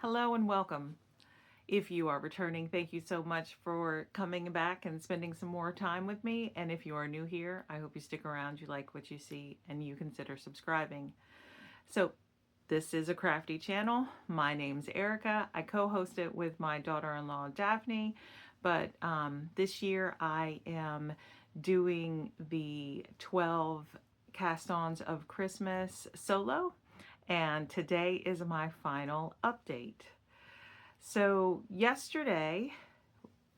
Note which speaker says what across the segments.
Speaker 1: Hello and welcome. If you are returning, thank you so much for coming back and spending some more time with me. And if you are new here, I hope you stick around, you like what you see, and you consider subscribing. So, this is a crafty channel. My name's Erica. I co-host it with my daughter-in-law, Daphne. But this year I am doing the 12 cast-ons of Christmas solo. And today is my final update. So yesterday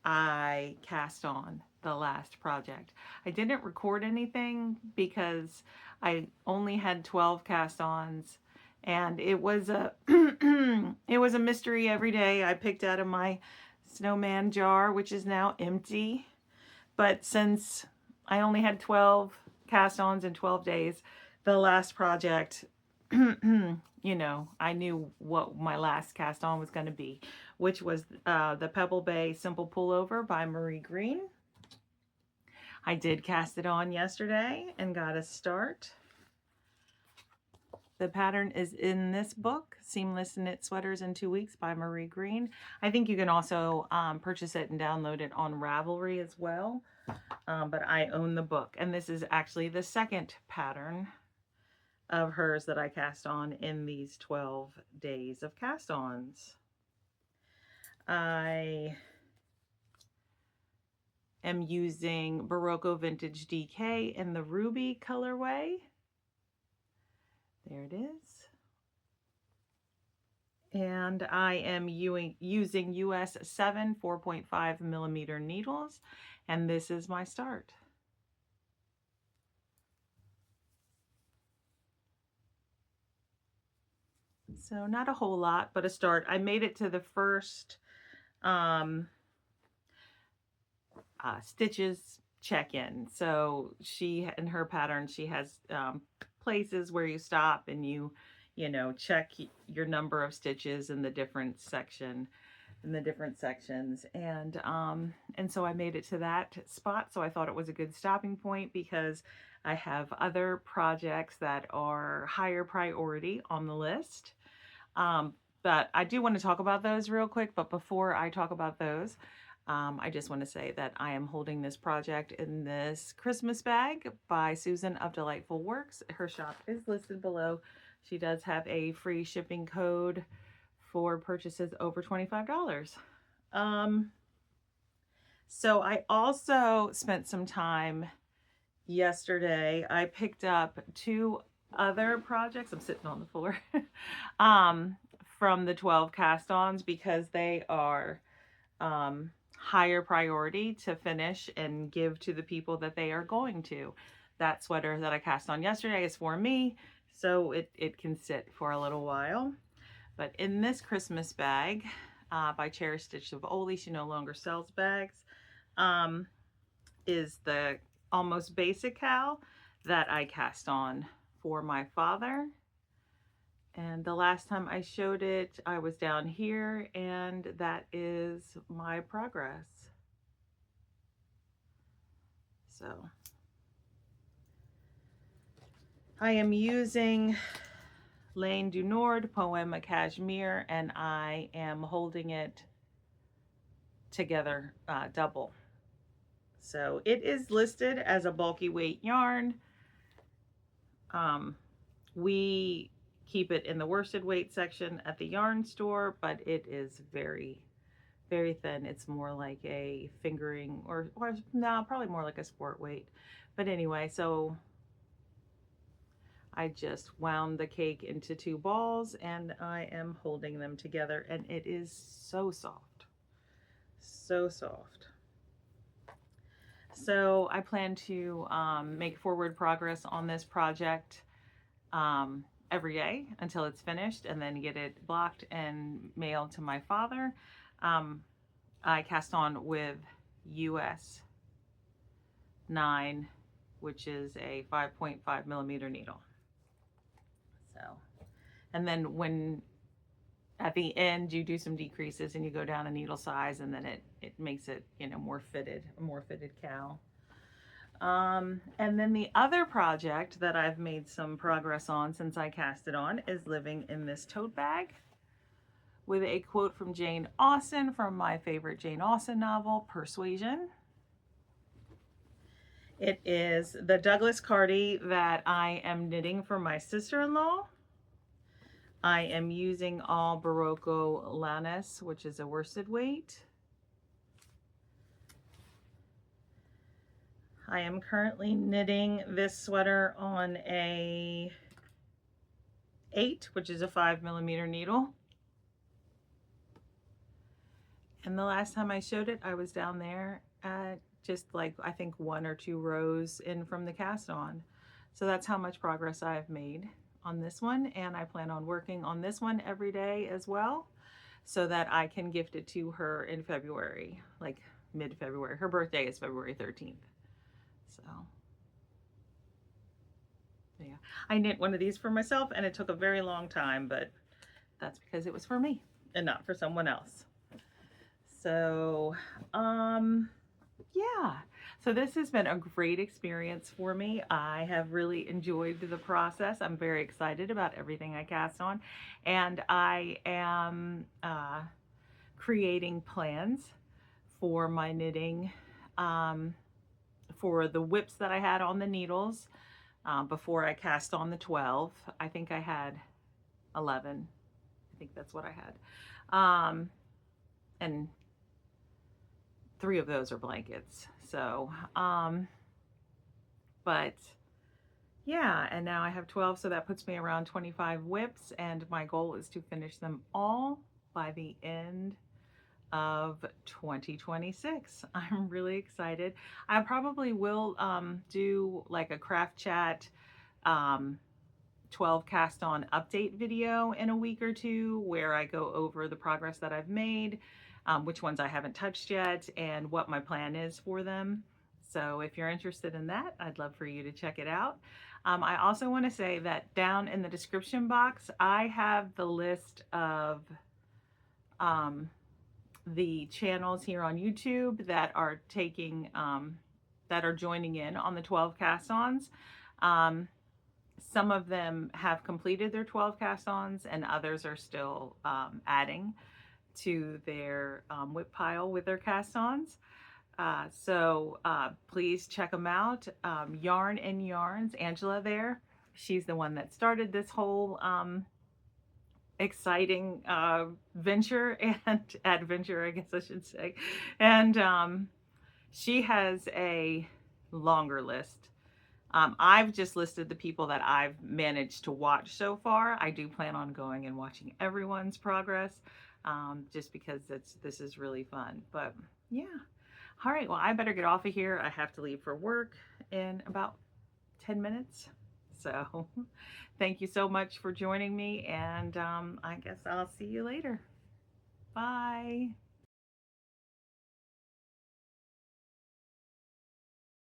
Speaker 1: I cast on the last project. I didn't record anything because I only had 12 cast-ons, and it was a it was a mystery every day. I picked out of my snowman jar, which is now empty. But since I only had 12 cast-ons in 12 days, the last project, you know, I knew what my last cast on was going to be, which was the Pebble Bay Simple Pullover by Marie Green. I did cast it on yesterday and got a start. The pattern is in this book, Seamless Knit Sweaters in 2 Weeks by Marie Green. I think you can also purchase it and download it on Ravelry as well, but I own the book. And this is actually the second pattern of hers that I cast on in these 12 days of cast-ons. I am using Barocco Vintage DK in the Ruby colorway. There it is. And I am using US 7 4.5 millimeter needles, and this is my start. So not a whole lot, but a start. I made it to the first stitches check-in. So she, in her pattern, she has places where you stop and you know, check your number of stitches in the different sections. And so I made it to that spot. So I thought it was a good stopping point because I have other projects that are higher priority on the list. But I do want to talk about those real quick. But before I talk about those, I just want to say that I am holding this project in this Christmas bag by Susan of Delightful Works. Her shop is listed below. She does have a free shipping code for purchases over $25. So I also spent some time yesterday. I picked up 2 other projects. I'm sitting on the floor. From the 12 cast-ons because they are higher priority to finish and give to the people that they are going to. That sweater that I cast on yesterday is for me, so it can sit for a little while. But in this Christmas bag by Cherish Stitch of Oli, she no longer sells bags, is the Almost Basic cowl that I cast on for my father. And the last time I showed it, I was down here, and that is my progress. So I am using Lane du Nord Poema Cashmere, and I am holding it together double. So it is listed as a bulky weight yarn. We keep it in the worsted weight section at the yarn store, but it is very, very thin. It's more like a fingering or no, probably more like a sport weight. But anyway, so I just wound the cake into 2 balls and I am holding them together, and it is so soft. So soft. So I plan to make forward progress on this project every day until it's finished, and then get it blocked and mailed to my father. I cast on with US 9, which is a 5.5 millimeter needle. So, and then when at the end you do some decreases and you go down a needle size, and then it makes it, you know, a more fitted cowl. And then the other project that I've made some progress on since I cast it on is living in this tote bag, with a quote from Jane Austen from my favorite Jane Austen novel, Persuasion. It is the Douglas Cardi that I am knitting for my sister-in-law. I am using all Barocco Lannis, which is a worsted weight. I am currently knitting this sweater on a 8, which is a 5mm needle. And the last time I showed it, I was down there at just like, I think 1 or 2 rows in from the cast on. So that's how much progress I've made on this one, and I plan on working on this one every day as well so that I can gift it to her in February, like mid-February. Her birthday is February 13th. So yeah, I knit one of these for myself and it took a very long time, but that's because it was for me and not for someone else. So yeah, so this has been a great experience for me. I have really enjoyed the process. I'm very excited about everything I cast on, and I am creating plans for my knitting for the whips that I had on the needles before I cast on the 12. I think I had 11. I think that's what I had. And 3 of those are blankets. So, but yeah, and now I have 12, so that puts me around 25 whips, and my goal is to finish them all by the end of 2026. I'm really excited. I probably will do like a craft chat 12 cast on update video in a week or 2 where I go over the progress that I've made, which ones I haven't touched yet, and what my plan is for them. So if you're interested in that, I'd love for you to check it out. I also want to say that down in the description box, I have the list of the channels here on YouTube that are taking, that are joining in on the 12 cast-ons. Some of them have completed their 12 cast-ons and others are still adding to their whip pile with their cast-ons. So please check them out. YarnNYarns, Angela there, she's the one that started this whole exciting venture and adventure, I guess I should say. And she has a longer list. I've just listed the people that I've managed to watch so far. I do plan on going and watching everyone's progress, just because this is really fun. But yeah. All right, well, I better get off of here. I have to leave for work in about 10 minutes. So thank you so much for joining me, and I guess I'll see you later. Bye.